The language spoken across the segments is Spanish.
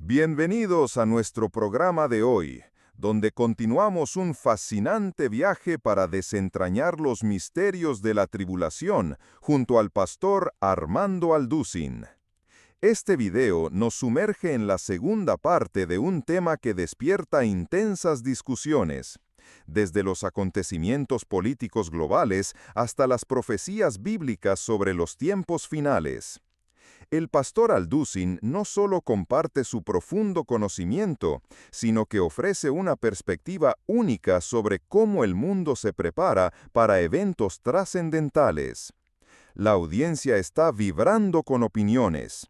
Bienvenidos a nuestro programa de hoy, donde continuamos un fascinante viaje para desentrañar los misterios de la tribulación junto al pastor Armando Alducin. Este video nos sumerge en la segunda parte de un tema que despierta intensas discusiones, desde los acontecimientos políticos globales hasta las profecías bíblicas sobre los tiempos finales. El pastor Alducin no solo comparte su profundo conocimiento, sino que ofrece una perspectiva única sobre cómo el mundo se prepara para eventos trascendentales. La audiencia está vibrando con opiniones.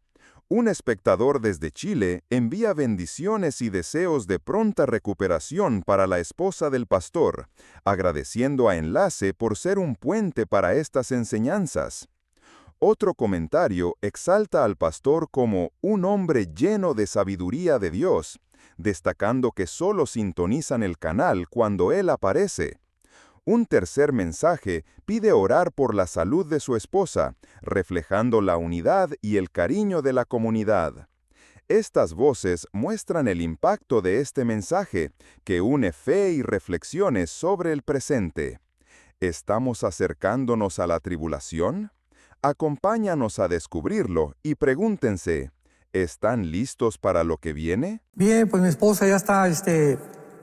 Un espectador desde Chile envía bendiciones y deseos de pronta recuperación para la esposa del pastor, agradeciendo a Enlace por ser un puente para estas enseñanzas. Otro comentario exalta al pastor como un hombre lleno de sabiduría de Dios, destacando que solo sintonizan el canal cuando él aparece. Un tercer mensaje pide orar por la salud de su esposa, reflejando la unidad y el cariño de la comunidad. Estas voces muestran el impacto de este mensaje, que une fe y reflexiones sobre el presente. ¿Estamos acercándonos a la tribulación? Acompáñanos a descubrirlo y pregúntense, ¿están listos para lo que viene? Bien, pues mi esposa ya está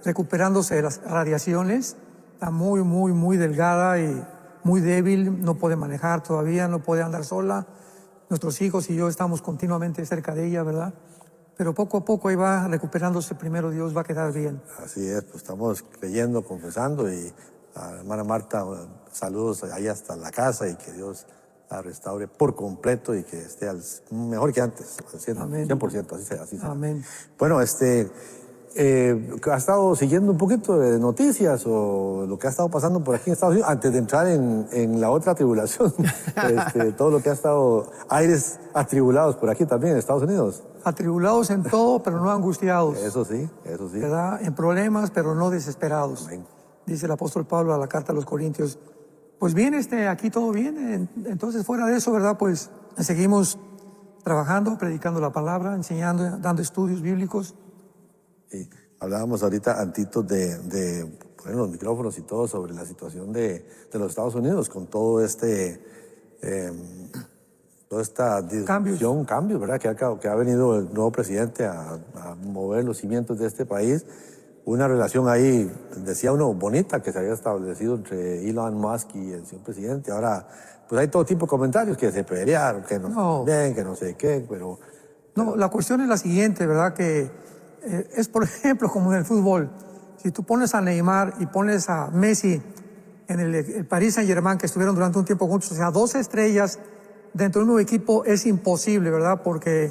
recuperándose de las radiaciones. Está muy delgada y muy débil. No puede manejar todavía, no puede andar sola. Nuestros hijos y yo estamos continuamente cerca de ella, ¿verdad? Pero poco a poco ahí va recuperándose. Primero Dios va a quedar bien. Así es, pues estamos creyendo, confesando, y a la hermana Marta, saludos ahí hasta la casa, y que Dios la restaure por completo y que esté mejor que antes, al 100%, así sea. Amén. Bueno, ¿ha estado siguiendo un poquito de noticias o lo que ha estado pasando por aquí en Estados Unidos antes de entrar en la otra tribulación? Todo lo que ha estado, aires atribulados por aquí también en Estados Unidos. Atribulados en todo, pero no angustiados. Eso sí. ¿Verdad? En problemas, pero no desesperados. Amén. Dice el apóstol Pablo a la carta a los Corintios. Pues bien, aquí todo bien. Entonces, fuera de eso, ¿verdad? Pues seguimos trabajando, predicando la palabra, enseñando, dando estudios bíblicos. Sí. Hablábamos ahorita antitos de poner los micrófonos y todo sobre la situación de los Estados Unidos con todo toda esta discusión, cambios, ¿verdad? Que ha venido el nuevo presidente a mover los cimientos de este país. Una relación ahí, decía uno, bonita, que se había establecido entre Elon Musk y el señor presidente. Ahora, pues hay todo tipo de comentarios, que se pelearon, que no bien, que no sé qué, pero... No, la cuestión es la siguiente, ¿verdad? Que es, por ejemplo, como en el fútbol. Si tú pones a Neymar y pones a Messi en el Paris Saint-Germain, que estuvieron durante un tiempo juntos, o sea, 2 estrellas dentro de un nuevo equipo, es imposible, ¿verdad? Porque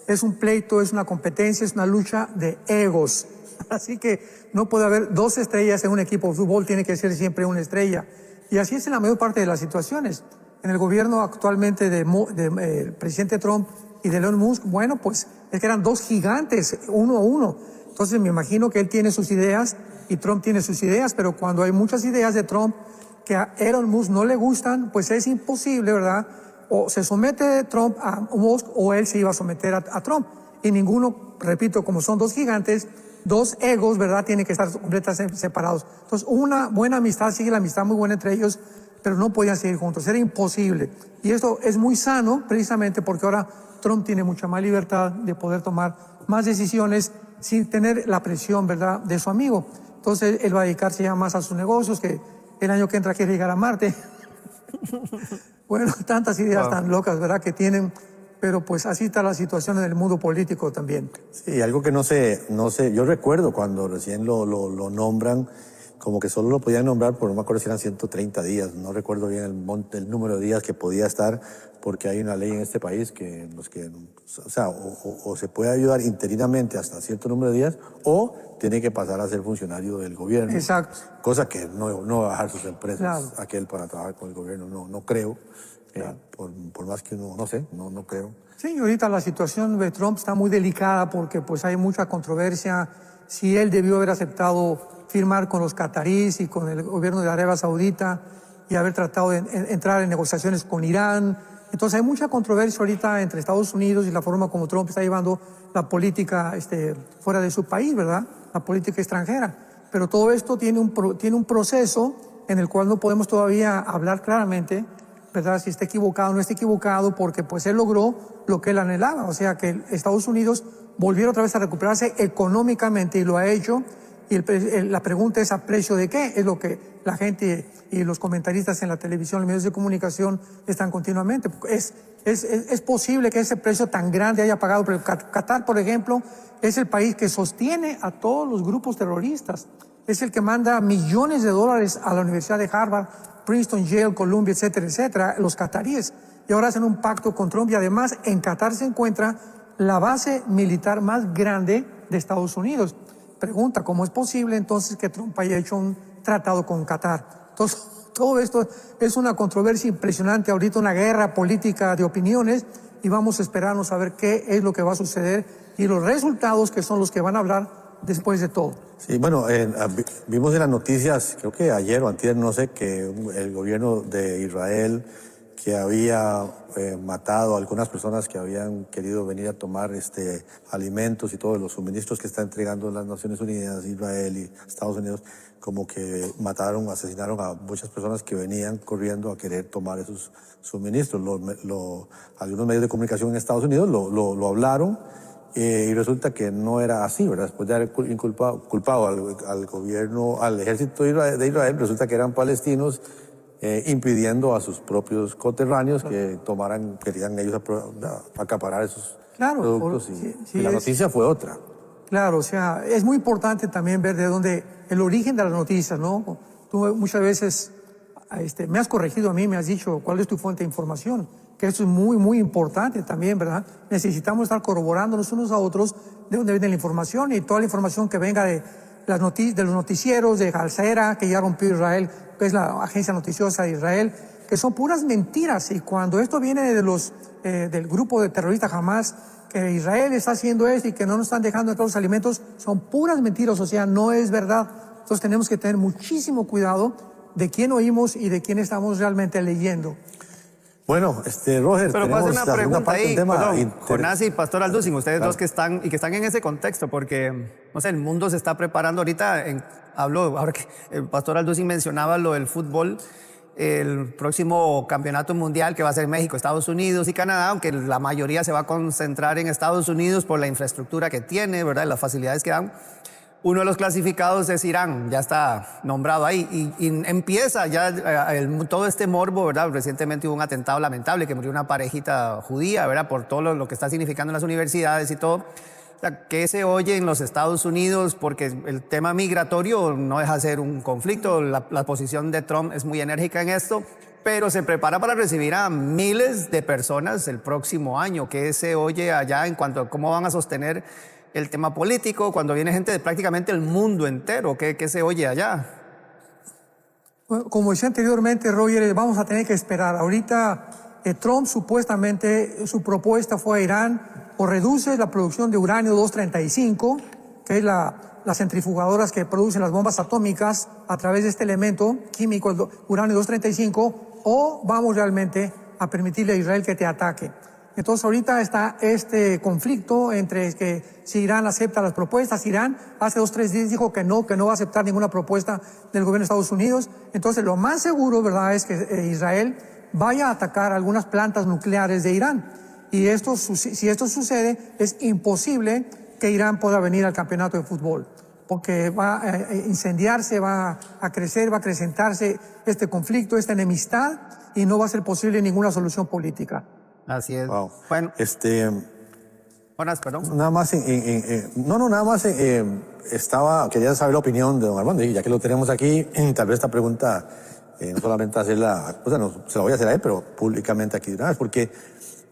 es un pleito, es una competencia, es una lucha de egos. Así que no puede haber 2 estrellas en un equipo de fútbol, tiene que ser siempre una estrella. Y así es en la mayor parte de las situaciones. En el gobierno actualmente del presidente Trump y de Elon Musk, bueno, pues es que eran 2 gigantes, uno a uno. Entonces me imagino que él tiene sus ideas y Trump tiene sus ideas, pero cuando hay muchas ideas de Trump que a Elon Musk no le gustan, pues es imposible, ¿verdad? O se somete Trump a Musk o él se iba a someter a Trump. Y ninguno, repito, como son 2 gigantes, 2 egos, ¿verdad? Tienen que estar completamente separados. Entonces, una buena amistad, sigue la amistad muy buena entre ellos, pero no podían seguir juntos. Era imposible. Y esto es muy sano, precisamente porque ahora Trump tiene mucha más libertad de poder tomar más decisiones sin tener la presión, ¿verdad?, de su amigo. Entonces, él va a dedicarse ya más a sus negocios, que el año que entra quiere llegar a Marte. Bueno, tantas ideas tan locas, ¿verdad?, que tienen. Pero pues así está la situación en el mundo político también. Sí, algo que no sé, yo recuerdo cuando recién lo nombran, como que solo lo podían nombrar por, no me acuerdo si eran 130 días, no recuerdo bien el número de días que podía estar, porque hay una ley en este país que o sea, o se puede ayudar interinamente hasta cierto número de días, o tiene que pasar a ser funcionario del gobierno. Exacto. Cosa que no va a dejar sus empresas, claro, aquel para trabajar con el gobierno, no creo. Por más que uno, no sé, no creo. Sí, ahorita la situación de Trump está muy delicada porque pues hay mucha controversia. Si él debió haber aceptado firmar con los cataríes y con el gobierno de Arabia Saudita y haber tratado de entrar en negociaciones con Irán, Entonces hay mucha controversia ahorita entre Estados Unidos y la forma como Trump está llevando la política fuera de su país, ¿verdad? La política extranjera. Pero todo esto tiene un proceso en el cual no podemos todavía hablar claramente, ¿verdad? Si está equivocado o no está equivocado, porque pues él logró lo que él anhelaba. O sea, que Estados Unidos volviera otra vez a recuperarse económicamente y lo ha hecho. Y la pregunta es, ¿a precio de qué? Es lo que la gente y los comentaristas en la televisión, los medios de comunicación están continuamente. Es posible que ese precio tan grande haya pagado, pero Qatar, por ejemplo, es el país que sostiene a todos los grupos terroristas. Es el que manda millones de dólares a la Universidad de Harvard, Princeton, Yale, Columbia, etcétera, etcétera, los cataríes. Y ahora hacen un pacto con Trump y además en Qatar se encuentra la base militar más grande de Estados Unidos. Pregunta, ¿cómo es posible entonces que Trump haya hecho un tratado con Qatar? Entonces, todo esto es una controversia impresionante, ahorita una guerra política de opiniones, y vamos a esperarnos a ver qué es lo que va a suceder y los resultados que son los que van a hablar después de todo. Sí, bueno, vimos en las noticias, creo que ayer o antier, no sé, que el gobierno de Israel que había matado a algunas personas que habían querido venir a tomar alimentos y todos los suministros que está entregando las Naciones Unidas, Israel y Estados Unidos, como que asesinaron a muchas personas que venían corriendo a querer tomar esos suministros. Algunos medios de comunicación en Estados Unidos lo hablaron y resulta que no era así, ¿verdad? Después de haber culpado al gobierno, al ejército de Israel, resulta que eran palestinos impidiendo a sus propios coterráneos que querían ellos acaparar esos productos. Y la noticia fue otra. Claro, o sea, es muy importante también ver de dónde, el origen de las noticias, ¿no? Tú muchas veces me has corregido a mí, me has dicho cuál es tu fuente de información, que eso es muy, muy importante también, ¿verdad? Necesitamos estar corroborándonos unos a otros de dónde viene la información y toda la información que venga de los noticieros, de Al Jazeera, que ya rompió Israel, que es la agencia noticiosa de Israel, que son puras mentiras. Y cuando esto viene de del grupo de terroristas Hamas, que Israel está haciendo esto y que no nos están dejando entrar los alimentos, son puras mentiras, o sea, no es verdad. Entonces tenemos que tener muchísimo cuidado de quién oímos y de quién estamos realmente leyendo. Bueno, Roger, pero pasa una pregunta ahí, Jonás y Pastor Alducin, ustedes dos que están en ese contexto, porque, no sé, el mundo se está preparando ahorita, ahora que el Pastor Alducin mencionaba lo del fútbol, el próximo campeonato mundial que va a ser México, Estados Unidos y Canadá, aunque la mayoría se va a concentrar en Estados Unidos por la infraestructura que tiene, ¿verdad?, las facilidades que dan. Uno de los clasificados es Irán, ya está nombrado ahí, y empieza ya todo este morbo, ¿verdad? Recientemente hubo un atentado lamentable que murió una parejita judía, ¿verdad? Por todo lo que está significando en las universidades y todo. O sea, ¿qué se oye en los Estados Unidos? Porque el tema migratorio no deja de ser un conflicto, la posición de Trump es muy enérgica en esto, pero se prepara para recibir a miles de personas el próximo año. ¿Qué se oye allá en cuanto a cómo van a sostener el tema político cuando viene gente de prácticamente el mundo entero? ¿Qué se oye allá? Bueno, como decía anteriormente, Roger, vamos a tener que esperar. Ahorita Trump supuestamente, su propuesta fue a Irán, o reduce la producción de uranio 235, que es las centrifugadoras que producen las bombas atómicas a través de este elemento químico, el uranio 235, o vamos realmente a permitirle a Israel que te ataque. Entonces ahorita está este conflicto entre que si Irán acepta las propuestas. Irán hace 2 o 3 días dijo que no va a aceptar ninguna propuesta del gobierno de Estados Unidos. Entonces lo más seguro, ¿verdad?, es que Israel vaya a atacar algunas plantas nucleares de Irán. Y si esto sucede, es imposible que Irán pueda venir al campeonato de fútbol, porque va a incendiarse, va a crecer, va a acrecentarse este conflicto, esta enemistad, y no va a ser posible ninguna solución política. Así es. Wow. Bueno, perdón. Nada más, quería saber la opinión de don Armando, y ya que lo tenemos aquí, tal vez esta pregunta, no solamente hacerla, se la voy a hacer a él, pero públicamente aquí de una vez, porque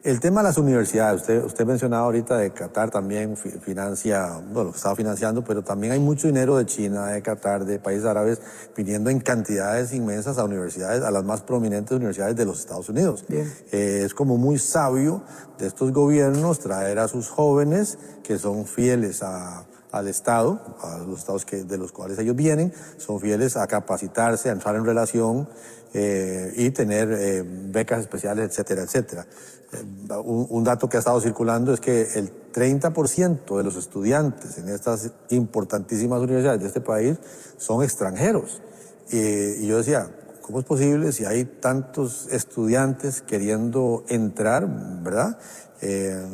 el tema de las universidades, usted mencionaba ahorita de Qatar también financia, bueno, estaba financiando, pero también hay mucho dinero de China, de Qatar, de países árabes, viniendo en cantidades inmensas a universidades, a las más prominentes universidades de los Estados Unidos. Es como muy sabio de estos gobiernos traer a sus jóvenes que son fieles al Estado, a los estados de los cuales ellos vienen, son fieles a capacitarse, a entrar en relación y tener becas especiales, etcétera, etcétera. Un dato que ha estado circulando es que el 30% de los estudiantes en estas importantísimas universidades de este país son extranjeros. Y yo decía, ¿cómo es posible si hay tantos estudiantes queriendo entrar, verdad?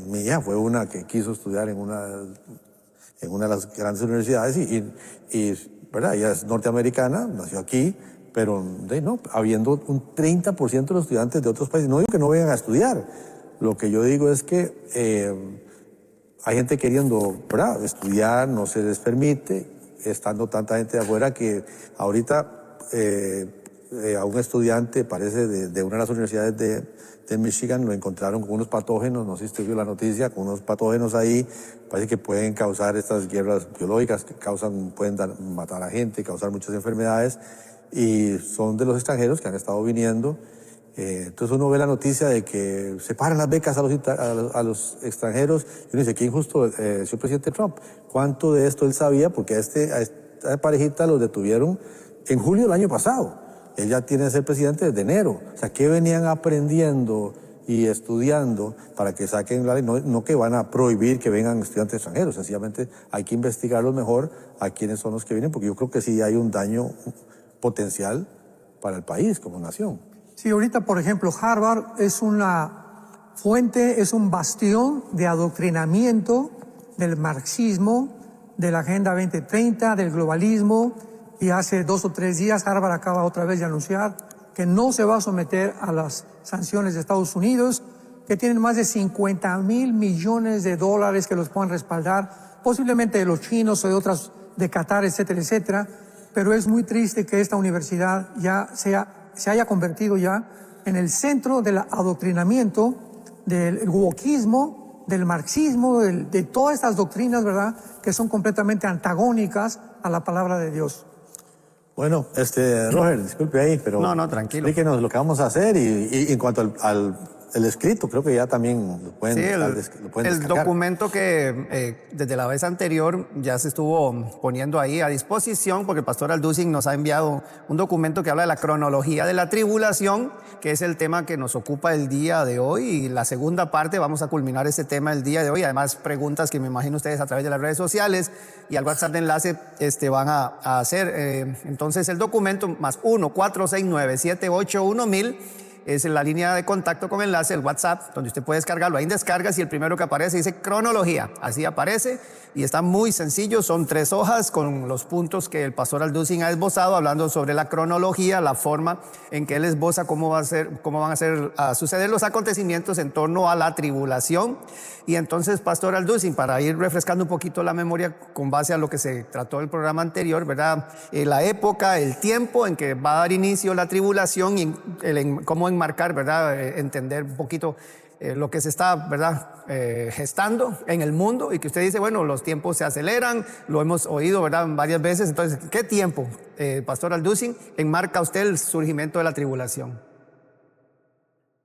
Mi hija fue una que quiso estudiar en una de las grandes universidades y ¿verdad? Ella es norteamericana, nació aquí, pero no, habiendo un 30% de los estudiantes de otros países. No digo que no vengan a estudiar. Lo que yo digo es que hay gente queriendo, ¿verdad?, estudiar, no se les permite, estando tanta gente de afuera que ahorita a un estudiante, parece, de una de las universidades de Michigan, lo encontraron con unos patógenos, no sé si usted vio la noticia, con unos patógenos ahí, parece que pueden causar estas guerras biológicas que pueden matar a gente, causar muchas enfermedades, y son de los extranjeros que han estado viniendo. Entonces uno ve la noticia de que se paran las becas a los extranjeros, y uno dice, qué injusto, señor presidente Trump, ¿cuánto de esto él sabía? Porque a esta parejita los detuvieron en julio del año pasado. Él ya tiene que ser presidente desde enero. O sea, ¿qué venían aprendiendo y estudiando para que saquen la ley? No que van a prohibir que vengan estudiantes extranjeros, sencillamente hay que investigarlo mejor a quiénes son los que vienen, porque yo creo que sí hay un daño potencial para el país como nación. Sí, ahorita, por ejemplo, Harvard es una fuente, es un bastión de adoctrinamiento del marxismo, de la Agenda 2030, del globalismo, y hace 2 o 3 días Harvard acaba otra vez de anunciar que no se va a someter a las sanciones de Estados Unidos, que tienen más de $50,000 millones que los puedan respaldar, posiblemente de los chinos o de otras, de Qatar, etcétera, etcétera. Pero es muy triste que esta universidad ya se haya convertido ya en el centro del adoctrinamiento, del wokismo, del marxismo, de todas estas doctrinas, ¿verdad?, que son completamente antagónicas a la palabra de Dios. Bueno, Roger, disculpe ahí, pero... No, tranquilo. Explíquenos lo que vamos a hacer y en cuanto al escrito, creo que ya también lo pueden, sí, lo pueden el descargar. documento que desde la vez anterior ya se estuvo poniendo ahí a disposición, porque el pastor Alducin nos ha enviado un documento que habla de la cronología de la tribulación, que es el tema que nos ocupa el día de hoy, y la segunda parte vamos a culminar ese tema el día de hoy. Además, preguntas que me imagino ustedes a través de las redes sociales y al WhatsApp de enlace van a hacer. Entonces, el documento más 1-469-781-1000 es la línea de contacto con enlace, el WhatsApp, donde usted puede descargarlo. Ahí descargas y el primero que aparece dice cronología. Así aparece y está muy sencillo. Son 3 hojas con los puntos que el pastor Alducin ha esbozado, hablando sobre la cronología, la forma en que él esboza cómo van a suceder los acontecimientos en torno a la tribulación. Y entonces, pastor Alducin, para ir refrescando un poquito la memoria con base a lo que se trató el programa anterior, ¿verdad? La época, el tiempo en que va a dar inicio la tribulación y cómo enmarcar, ¿verdad? Entender un poquito lo que se está, ¿verdad?, gestando en el mundo, y que usted dice, bueno, los tiempos se aceleran, lo hemos oído, ¿verdad?, varias veces. Entonces, ¿qué tiempo, pastor Alducin, enmarca usted el surgimiento de la tribulación?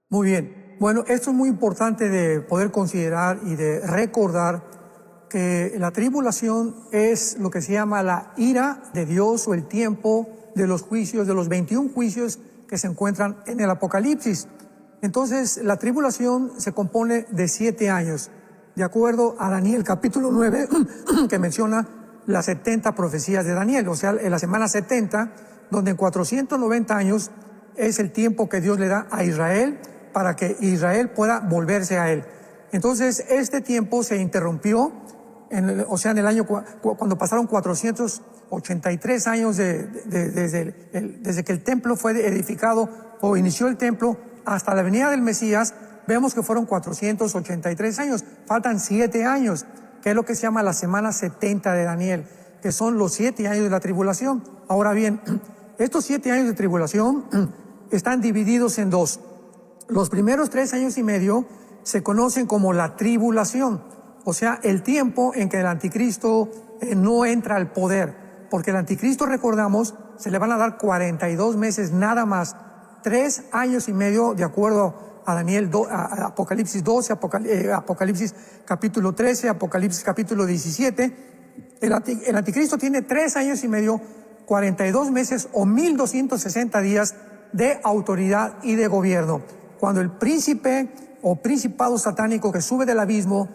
Muy bien. Bueno, esto es muy importante de poder considerar y de recordar que la tribulación es lo que se llama la ira de Dios, o el tiempo de los juicios, de los 21 juicios que se encuentran en el Apocalipsis. Entonces, la tribulación se compone de 7 años, de acuerdo a Daniel capítulo 9, que menciona las 70 profecías de Daniel, o sea, en la semana 70, donde en 490 años es el tiempo que Dios le da a Israel para que Israel pueda volverse a él. Entonces, este tiempo se interrumpió, en el año cuando pasaron 483 años desde que el templo fue edificado o inició el templo hasta la venida del Mesías. Vemos que fueron 483 años, faltan 7 años, que es lo que se llama la semana 70 de Daniel, que son los 7 años de la tribulación. Ahora bien, estos 7 años de tribulación están divididos en 2. Los primeros 3 años y medio se conocen como la tribulación, o sea, el tiempo en que el anticristo no entra al poder, porque el anticristo, recordamos, se le van a dar 42 meses nada más, 3 años y medio, de acuerdo a Daniel, a Apocalipsis 12, Apocalipsis capítulo 13, Apocalipsis capítulo 17. El anticristo tiene 3 años y medio, 42 meses o 1260 días de autoridad y de gobierno. Cuando el príncipe o principado satánico que sube del abismo,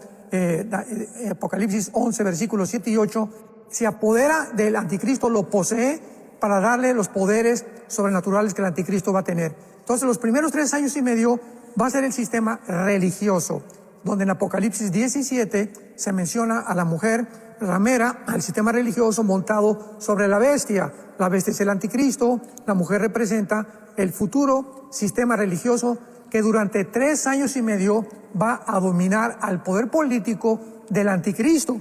Apocalipsis 11, versículos 7 y 8, se apodera del anticristo, lo posee para darle los poderes sobrenaturales que el anticristo va a tener. Entonces, los primeros 3 años y medio va a ser el sistema religioso, donde en Apocalipsis 17 se menciona a la mujer ramera, al sistema religioso montado sobre la bestia. La bestia es el anticristo, la mujer representa el futuro sistema religioso que durante 3 años y medio va a dominar al poder político del anticristo.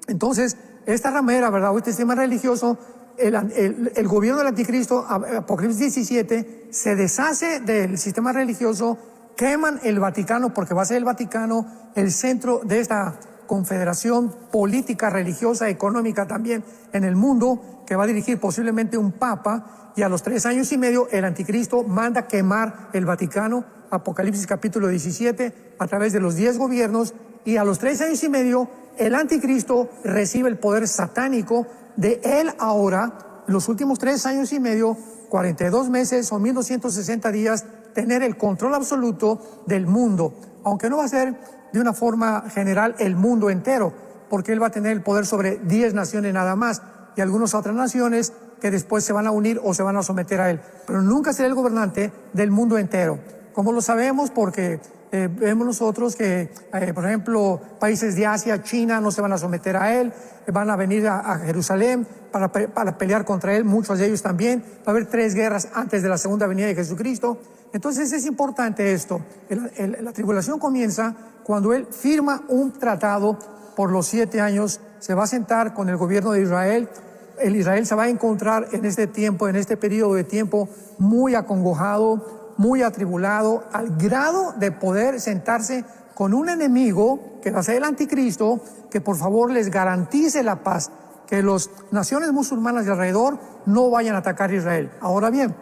Entonces, esta ramera, ¿verdad?, o este sistema religioso, el gobierno del anticristo, Apocalipsis 17, se deshace del sistema religioso, queman el Vaticano, porque va a ser el Vaticano el centro de esta confederación política, religiosa, económica también en el mundo, que va a dirigir posiblemente un papa, y a los 3 años y medio el anticristo manda quemar el Vaticano, Apocalipsis capítulo 17, a través de los 10 gobiernos, y a los 3 años y medio el anticristo recibe el poder satánico de él ahora, los últimos 3 años y medio, 42 meses o 1260 días, tener el control absoluto del mundo, aunque no va a ser de una forma general el mundo entero, porque él va a tener el poder sobre 10 naciones nada más, y algunas otras naciones que después se van a unir o se van a someter a él, pero nunca será el gobernante del mundo entero. ¿Cómo lo sabemos? Porque vemos nosotros que, por ejemplo, países de Asia, China, no se van a someter a él, van a venir a Jerusalén para pelear contra él, muchos de ellos también. Va a haber 3 guerras antes de la segunda venida de Jesucristo. Entonces es importante esto. La tribulación comienza cuando él firma un tratado por los 7 años, se va a sentar con el gobierno de Israel. El Israel se va a encontrar en este tiempo, en este periodo de tiempo, muy acongojado, muy atribulado, al grado de poder sentarse con un enemigo, que va a ser el anticristo, que por favor les garantice la paz, que las naciones musulmanas de alrededor no vayan a atacar a Israel. Ahora bien,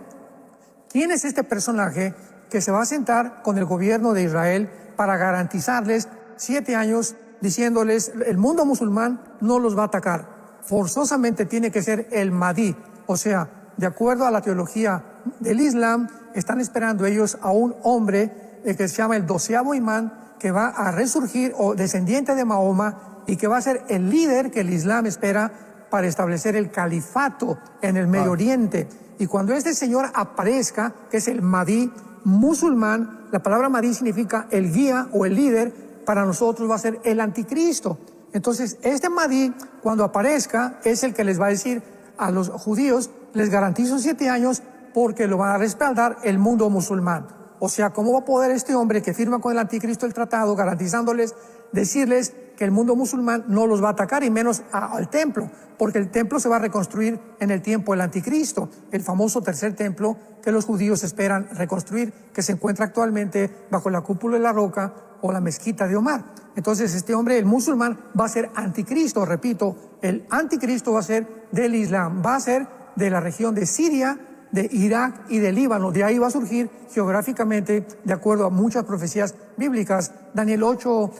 ¿quién es este personaje que se va a sentar con el gobierno de Israel para garantizarles 7 años, diciéndoles el mundo musulmán no los va a atacar? Forzosamente tiene que ser el Mahdi, o sea, de acuerdo a la teología del Islam, están esperando ellos a un hombre que se llama el 12º imán, que va a resurgir, o descendiente de Mahoma, y que va a ser el líder que el Islam espera para establecer el califato en el Medio Oriente. Y cuando este señor aparezca, que es el Mahdi musulmán, la palabra Mahdi significa el guía o el líder, para nosotros va a ser el anticristo. Entonces, este Mahdi, cuando aparezca, es el que les va a decir a los judíos, les garantizo 7 años porque lo van a respaldar el mundo musulmán. O sea, ¿cómo va a poder este hombre que firma con el anticristo el tratado, garantizándoles, decirles que el mundo musulmán no los va a atacar, y menos al templo? Porque el templo se va a reconstruir en el tiempo del anticristo, el famoso tercer templo que los judíos esperan reconstruir, que se encuentra actualmente bajo la cúpula de la roca o la mezquita de Omar. Entonces este hombre, el musulmán, va a ser anticristo, repito, el anticristo va a ser del Islam, va a ser de la región de Siria, de Irak y de Líbano. De ahí va a surgir geográficamente, de acuerdo a muchas profecías bíblicas, Daniel 8,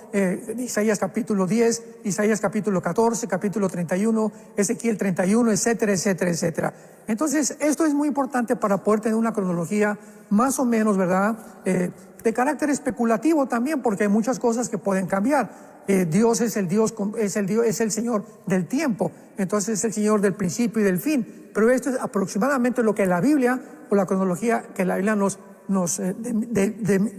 Isaías capítulo 10, Isaías capítulo 14, capítulo 31, Ezequiel 31, etcétera, etcétera, etcétera. Entonces, esto es muy importante para poder tener una cronología más o menos, ¿verdad?, de carácter especulativo también, porque hay muchas cosas que pueden cambiar. Dios es el Señor del tiempo, entonces es el Señor del principio y del fin. Pero esto es aproximadamente lo que la Biblia, o la cronología que la Biblia nos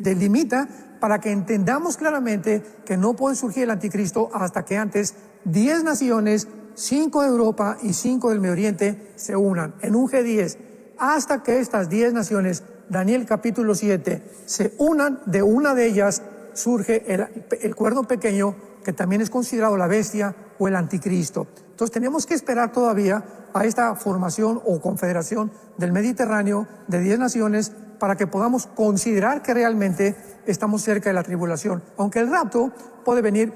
delimita, para que entendamos claramente que no puede surgir el anticristo hasta que antes 10 naciones, 5 de Europa y 5 del Medio Oriente, se unan en un G10. Hasta que estas 10 naciones, Daniel capítulo 7, se unan, de una de ellas surge el cuerno pequeño, que también es considerado la bestia o el anticristo. Entonces tenemos que esperar todavía a esta formación o confederación del Mediterráneo de 10 naciones para que podamos considerar que realmente estamos cerca de la tribulación. Aunque el rapto puede venir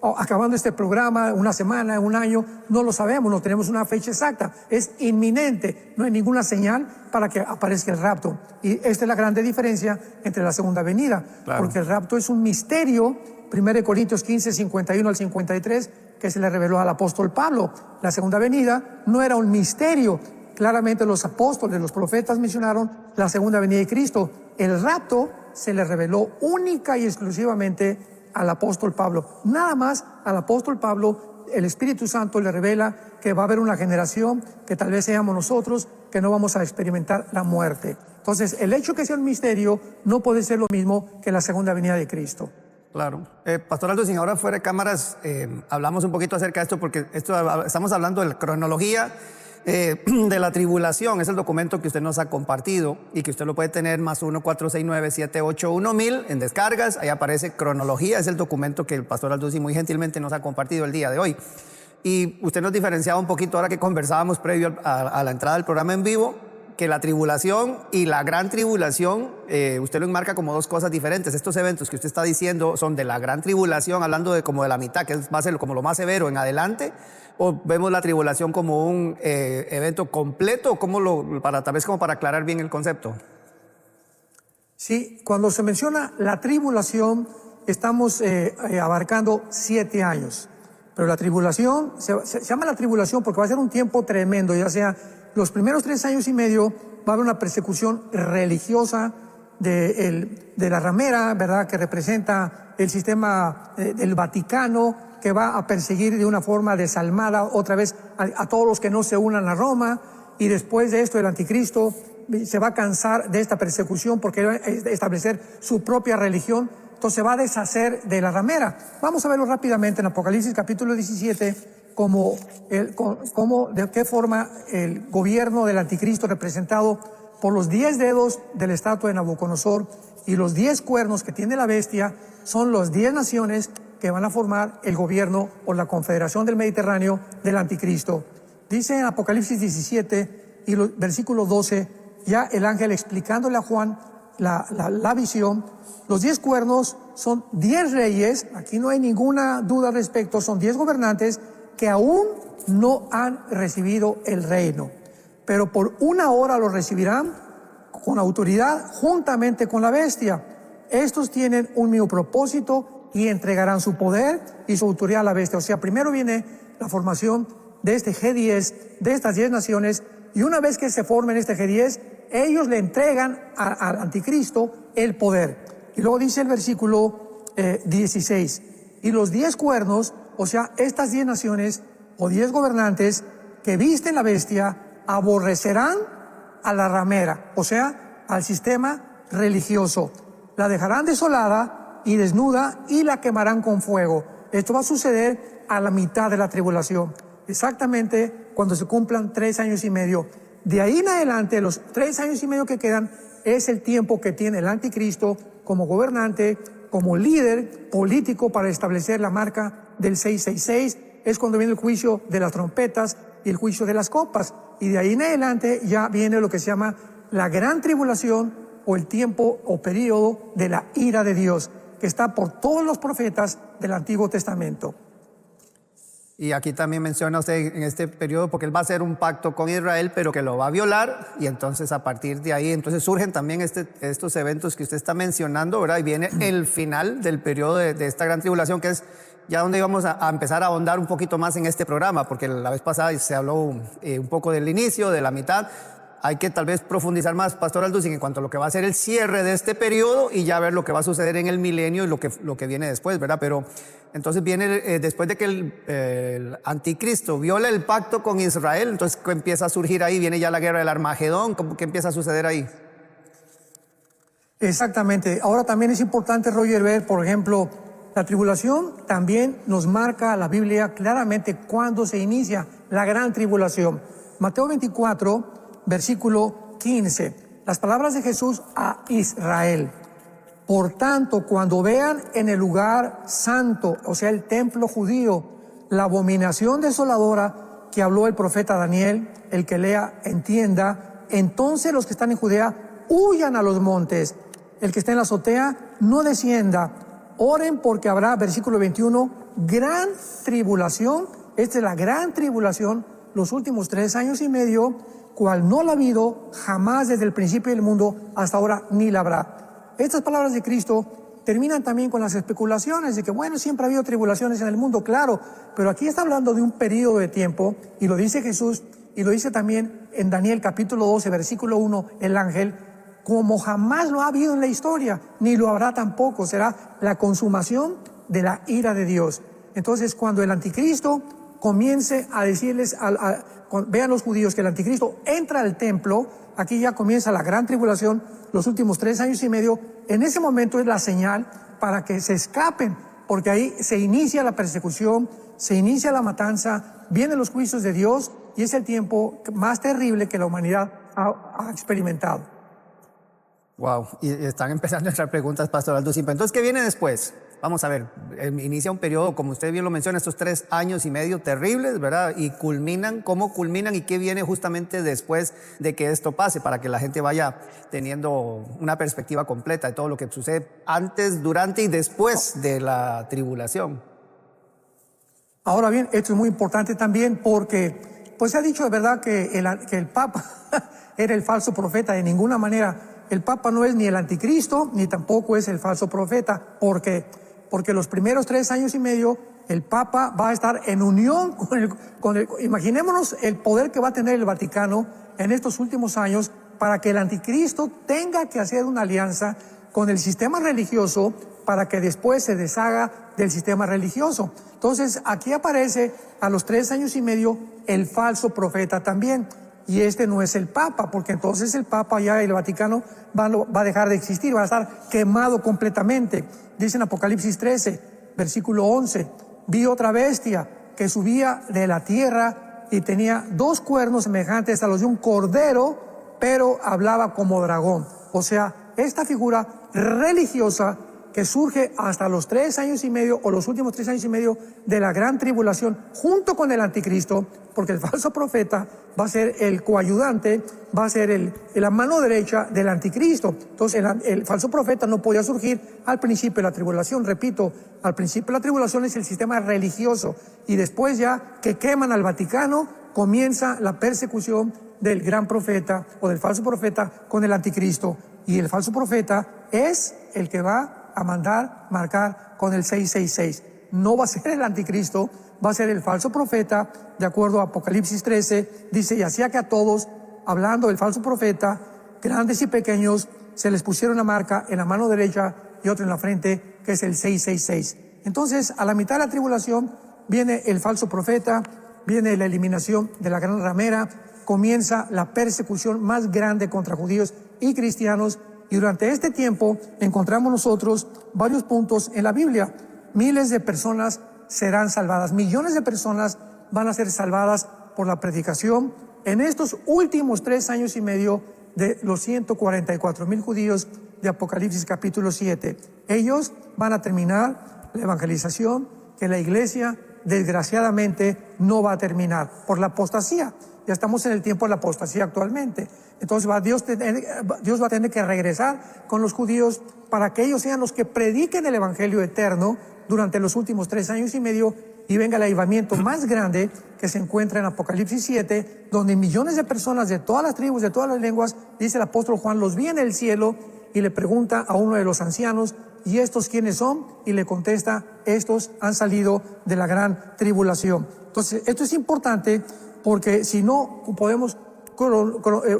acabando este programa, una semana, un año, no lo sabemos, no tenemos una fecha exacta. Es inminente, no hay ninguna señal para que aparezca el rapto. Y esta es la grande diferencia entre la segunda venida, claro, porque el rapto es un misterio. 1 Corintios 15, 51 al 53, que se le reveló al apóstol Pablo. La segunda venida no era un misterio, claramente los apóstoles, los profetas mencionaron la segunda venida de Cristo. El rapto se le reveló única y exclusivamente al apóstol Pablo. Nada más al apóstol Pablo el Espíritu Santo le revela que va a haber una generación que tal vez seamos nosotros, que no vamos a experimentar la muerte. Entonces, el hecho que sea un misterio no puede ser lo mismo que la segunda venida de Cristo. Claro. Pastor Aldo, sin ahora fuera de cámaras, hablamos un poquito acerca de esto, porque estamos hablando de la cronología de la tribulación. Es el documento que usted nos ha compartido y que usted lo puede tener +1 469 781 1000 en descargas. Ahí aparece cronología. Es el documento que el pastor Aldusi muy gentilmente nos ha compartido el día de hoy. Y usted nos diferenciaba un poquito ahora que conversábamos previo a la entrada del programa en vivo, que la tribulación y la gran tribulación, usted lo enmarca como dos cosas diferentes. Estos eventos que usted está diciendo son de la gran tribulación, hablando de como de la mitad, que va a ser como lo más severo en adelante, o vemos la tribulación como un evento completo, tal vez como para aclarar bien el concepto. Sí, cuando se menciona la tribulación, estamos abarcando 7 años. Pero la tribulación, se llama la tribulación porque va a ser un tiempo tremendo, ya sea los primeros 3 años y medio va a haber una persecución religiosa de la ramera, ¿verdad?, que representa el sistema del Vaticano, que va a perseguir de una forma desalmada otra vez a todos los que no se unan a Roma, y después de esto el anticristo se va a cansar de esta persecución porque va a establecer su propia religión, entonces se va a deshacer de la ramera. Vamos a verlo rápidamente en Apocalipsis capítulo 17, de qué forma el gobierno del anticristo, representado por los 10 dedos de la estatua de Nabucodonosor y los 10 cuernos que tiene la bestia, son las 10 naciones que van a formar el gobierno o la confederación del Mediterráneo del anticristo. Dice en Apocalipsis 17 y versículo 12, ya el ángel explicándole a Juan la visión. Los 10 cuernos son 10 reyes, aquí no hay ninguna duda al respecto, son 10 gobernantes que aún no han recibido el reino, pero por 1 hora lo recibirán con autoridad juntamente con la bestia. Estos tienen un mismo propósito y entregarán su poder y su autoridad a la bestia. O sea, primero viene la formación de este G10, de estas 10 naciones, y una vez que se formen este G10, ellos le entregan al anticristo el poder. Y luego dice el versículo 16, y los 10 cuernos, o sea, estas 10 naciones o 10 gobernantes que visten la bestia, aborrecerán a la ramera, o sea, al sistema religioso. La dejarán desolada y desnuda y la quemarán con fuego. Esto va a suceder a la mitad de la tribulación, exactamente cuando se cumplan 3 años y medio. De ahí en adelante, los 3 años y medio que quedan, es el tiempo que tiene el anticristo como gobernante, como líder político para establecer la marca del 666, es cuando viene el juicio de las trompetas y el juicio de las copas. Y de ahí en adelante ya viene lo que se llama la gran tribulación, o el tiempo o periodo de la ira de Dios, que está por todos los profetas del Antiguo Testamento. Y aquí también menciona usted en este periodo, porque él va a hacer un pacto con Israel, pero que lo va a violar, y entonces a partir de ahí, entonces surgen también estos eventos que usted está mencionando, ¿verdad? Y viene el final del periodo de esta gran tribulación, que es ya donde íbamos a empezar a ahondar un poquito más en este programa, porque la vez pasada se habló un poco del inicio, de la mitad. Hay que tal vez profundizar más, Pastor Aldusi, en cuanto a lo que va a ser el cierre de este periodo y ya ver lo que va a suceder en el milenio y lo que viene después, ¿verdad? Pero entonces viene, después de que el anticristo viola el pacto con Israel, entonces ¿qué empieza a surgir ahí? Viene ya la guerra del Armagedón, ¿qué empieza a suceder ahí? Exactamente. Ahora también es importante, Roger, ver, por ejemplo, la tribulación también nos marca la Biblia claramente cuándo se inicia la gran tribulación. Mateo 24, versículo 15, las palabras de Jesús a Israel. Por tanto, cuando vean en el lugar santo, o sea, el templo judío, la abominación desoladora que habló el profeta Daniel, el que lea entienda, entonces los que están en Judea huyan a los montes. El que está en la azotea no descienda. Oren porque habrá, versículo 21, gran tribulación. Esta es la gran tribulación, los últimos 3 años y medio, cual no la ha habido jamás desde el principio del mundo hasta ahora, ni la habrá. Estas palabras de Cristo terminan también con las especulaciones de que, bueno, siempre ha habido tribulaciones en el mundo, claro, pero aquí está hablando de un periodo de tiempo, y lo dice Jesús, y lo dice también en Daniel capítulo 12, versículo 1, el ángel, como jamás lo ha habido en la historia, ni lo habrá tampoco, será la consumación de la ira de Dios. Entonces, cuando el anticristo comience a decirles, vean los judíos que el anticristo entra al templo, aquí ya comienza la gran tribulación, los últimos 3 años y medio, en ese momento es la señal para que se escapen, porque ahí se inicia la persecución, se inicia la matanza, vienen los juicios de Dios, y es el tiempo más terrible que la humanidad ha experimentado. Wow, y están empezando a entrar preguntas, Pastor Aldo Simpa. Entonces, ¿qué viene después? Vamos a ver, inicia un periodo, como usted bien lo menciona, estos 3 años y medio terribles, ¿verdad? Y culminan, ¿cómo culminan y qué viene justamente después de que esto pase? Para que la gente vaya teniendo una perspectiva completa de todo lo que sucede antes, durante y después de la tribulación. Ahora bien, esto es muy importante también porque, pues se ha dicho de verdad que el Papa era el falso profeta. De ninguna manera. El Papa no es ni el anticristo, ni tampoco es el falso profeta. ¿Por qué? Porque los primeros 3 años y medio, el Papa va a estar en unión con el... Imaginémonos el poder que va a tener el Vaticano en estos últimos años para que el anticristo tenga que hacer una alianza con el sistema religioso para que después se deshaga del sistema religioso. Entonces, aquí aparece a los 3 años y medio el falso profeta también. Y este no es el Papa, porque entonces el Papa ya el Vaticano va a dejar de existir, va a estar quemado completamente. Dice en Apocalipsis 13, versículo 11, vi otra bestia que subía de la tierra y tenía 2 cuernos semejantes a los de un cordero, pero hablaba como dragón. O sea, esta figura religiosa que surge hasta los 3 años y medio o los últimos 3 años y medio de la gran tribulación junto con el anticristo, porque el falso profeta va a ser el coayudante, va a ser la mano derecha del anticristo. Entonces el falso profeta no podía surgir al principio de la tribulación. Repito, al principio de la tribulación es el sistema religioso y después ya que queman al Vaticano comienza la persecución del gran profeta o del falso profeta con el anticristo. Y el falso profeta es el que va a marcar con el 666. No va a ser el anticristo, va a ser el falso profeta, de acuerdo a Apocalipsis 13, dice, y hacía que a todos, hablando del falso profeta, grandes y pequeños, se les pusiera una marca en la mano derecha y otra en la frente, que es el 666. Entonces, a la mitad de la tribulación, viene el falso profeta, viene la eliminación de la gran ramera, comienza la persecución más grande contra judíos y cristianos, y durante este tiempo encontramos nosotros varios puntos en la Biblia. Miles de personas serán salvadas, millones de personas van a ser salvadas por la predicación en estos últimos 3 años y medio de los 144,000 judíos de Apocalipsis capítulo 7. Ellos van a terminar la evangelización que la iglesia desgraciadamente no va a terminar por la apostasía. Ya estamos en el tiempo de la apostasía actualmente. Entonces Dios va a tener que regresar con los judíos para que ellos sean los que prediquen el evangelio eterno durante los últimos 3 años y medio y venga el avivamiento más grande que se encuentra en Apocalipsis 7, donde millones de personas de todas las tribus, de todas las lenguas, dice el apóstol Juan, los vi en el cielo y le pregunta a uno de los ancianos, ¿y estos quiénes son? Y le contesta, estos han salido de la gran tribulación. Entonces, esto es importante porque si no podemos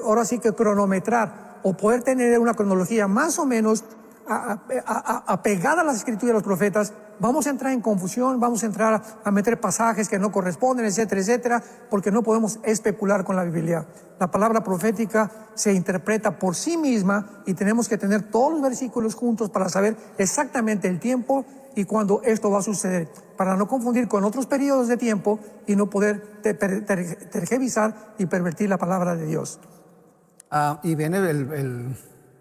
ahora sí que cronometrar o poder tener una cronología más o menos apegada a las escrituras de los profetas, vamos a entrar en confusión, vamos a entrar a meter pasajes que no corresponden, etcétera, etcétera, porque no podemos especular con la Biblia. La palabra profética se interpreta por sí misma y tenemos que tener todos los versículos juntos para saber exactamente el tiempo y cuándo esto va a suceder, para no confundir con otros periodos de tiempo y no poder tergiversar y pervertir la palabra de Dios. Y viene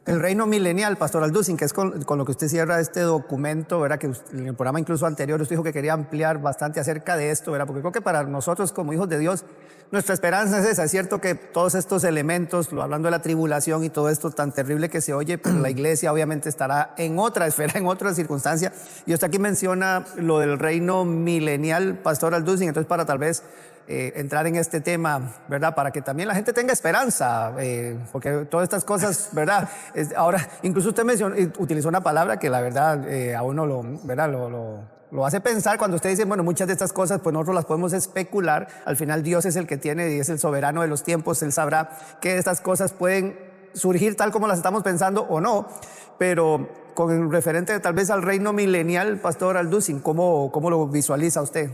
el reino milenial, Pastor Alducin, que es con lo que usted cierra este documento, ¿verdad? Que en el programa incluso anterior usted dijo que quería ampliar bastante acerca de esto, ¿verdad? Porque creo que para nosotros como hijos de Dios, nuestra esperanza es esa. Es cierto que todos estos elementos, hablando de la tribulación y todo esto tan terrible que se oye, pero la iglesia obviamente estará en otra esfera, en otra circunstancia. Y usted aquí menciona lo del reino milenial, Pastor Alducin, entonces para tal vez entrar en este tema, ¿verdad? Para que también la gente tenga esperanza, porque todas estas cosas, ¿verdad? Ahora, incluso usted utilizó una palabra que la verdad a uno lo lo hace pensar cuando usted dice, bueno, muchas de estas cosas pues nosotros las podemos especular. Al final Dios es el que tiene y es el soberano de los tiempos. Él sabrá que estas cosas pueden surgir tal como las estamos pensando o no. Pero con referente tal vez al reino milenial, Pastor Alducin, ¿cómo lo visualiza usted?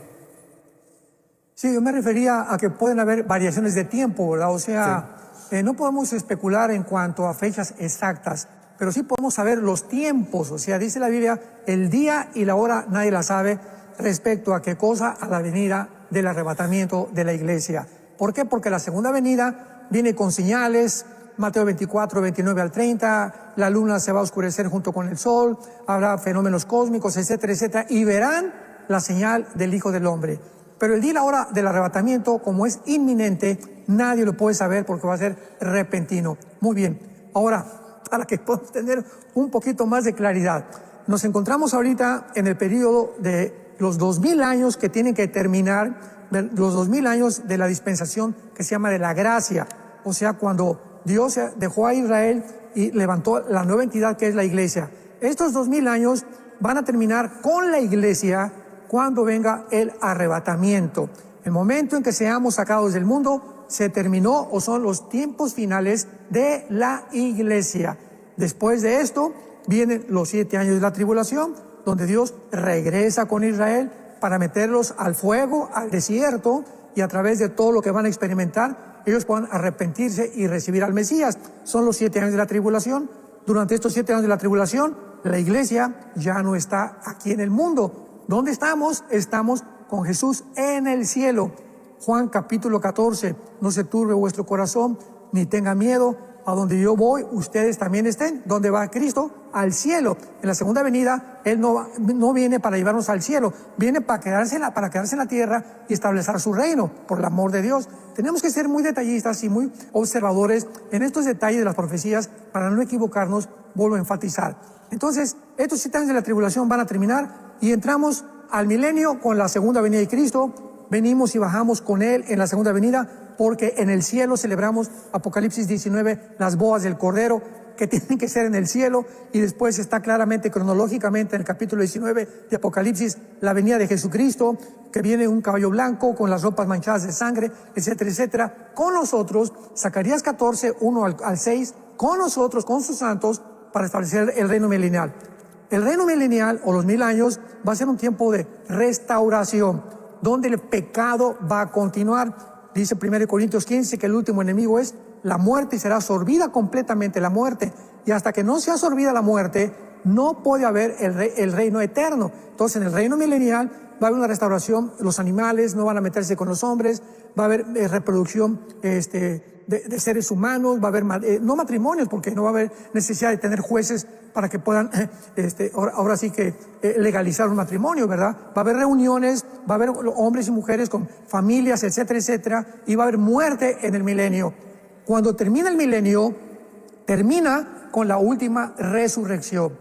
Sí, yo me refería a que pueden haber variaciones de tiempo, ¿verdad? O sea, no podemos especular en cuanto a fechas exactas, pero sí podemos saber los tiempos. O sea, dice la Biblia, el día y la hora nadie la sabe respecto a qué cosa, a la venida del arrebatamiento de la iglesia. ¿Por qué? Porque la segunda venida viene con señales. Mateo 24, 29 al 30, la luna se va a oscurecer junto con el sol, habrá fenómenos cósmicos, etcétera, etcétera, y verán la señal del Hijo del Hombre. Pero el día y la hora del arrebatamiento, como es inminente, nadie lo puede saber porque va a ser repentino. Muy bien. Ahora, para que podamos tener un poquito más de claridad, nos encontramos ahorita en el periodo de los 2000 años que tienen que terminar, los 2000 años de la dispensación que se llama de la gracia. O sea, cuando Dios dejó a Israel y levantó la nueva entidad que es la iglesia. Estos 2000 años van a terminar con la iglesia cuando venga el arrebatamiento. El momento en que seamos sacados del mundo se terminó o son los tiempos finales de la iglesia. Después de esto vienen los 7 años de la tribulación, donde Dios regresa con Israel para meterlos al fuego, al desierto, y a través de todo lo que van a experimentar, ellos puedan arrepentirse y recibir al Mesías. Son los 7 años de la tribulación. Durante estos 7 años de la tribulación, la iglesia ya no está aquí en el mundo. ¿Dónde estamos? Estamos con Jesús en el cielo. Juan capítulo 14, no se turbe vuestro corazón, ni tenga miedo. A donde yo voy, ustedes también estén. ¿Dónde va Cristo? Al cielo. En la segunda venida, Él no viene para llevarnos al cielo, viene para quedarse en la tierra y establecer su reino, por el amor de Dios. Tenemos que ser muy detallistas y muy observadores en estos detalles de las profecías para no equivocarnos, vuelvo a enfatizar. Entonces, estos 7 años de la tribulación van a terminar y entramos al milenio con la segunda venida de Cristo. Venimos y bajamos con Él en la segunda venida, porque en el cielo celebramos Apocalipsis 19, las bodas del Cordero, que tienen que ser en el cielo, y después está claramente, cronológicamente, en el capítulo 19 de Apocalipsis, la venida de Jesucristo, que viene un caballo blanco con las ropas manchadas de sangre, etcétera, etcétera, con nosotros. Zacarías 14, 1 al 6, con nosotros, con sus santos, para establecer el reino milenial. El reino milenial, o los 1000 años, va a ser un tiempo de restauración, donde el pecado va a continuar. Dice 1 Corintios 15 que el último enemigo es la muerte y será absorbida completamente la muerte. Y hasta que no sea absorbida la muerte, no puede haber el reino eterno. Entonces, en el reino milenial va a haber una restauración. Los animales no van a meterse con los hombres, va a haber reproducción de seres humanos, va a haber no matrimonios, porque no va a haber necesidad de tener jueces para que puedan ahora sí que legalizar un matrimonio, ¿verdad? Va a haber reuniones, va a haber hombres y mujeres con familias, etcétera, etcétera, y va a haber muerte en el milenio. Cuando termina el milenio, termina con la última resurrección,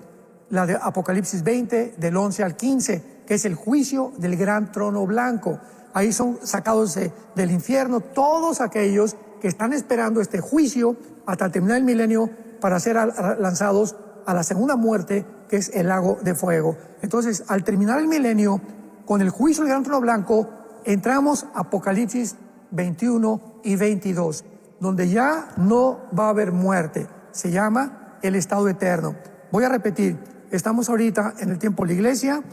la de Apocalipsis 20, del 11 al 15, que es el juicio del gran trono blanco. Ahí son sacados del infierno todos aquellos que están esperando este juicio hasta terminar el milenio para ser lanzados a la segunda muerte, que es el lago de fuego. Entonces, al terminar el milenio, con el juicio del gran trono blanco, entramos a Apocalipsis 21 y 22, donde ya no va a haber muerte. Se llama el estado eterno. Voy a repetir, estamos ahorita en el tiempo de la iglesia,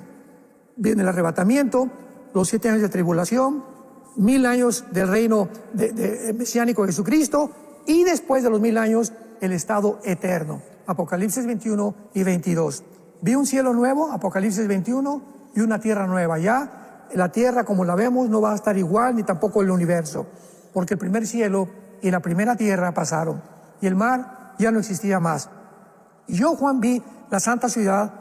viene el arrebatamiento, los 7 años de tribulación, 1000 años del reino mesiánico de Jesucristo, y después de los 1000 años, el estado eterno. Apocalipsis 21 y 22. Vi un cielo nuevo, Apocalipsis 21, y una tierra nueva. Ya la tierra como la vemos no va a estar igual, ni tampoco el universo, porque el primer cielo y la primera tierra pasaron, y el mar ya no existía más. Y yo, Juan, vi la santa ciudad,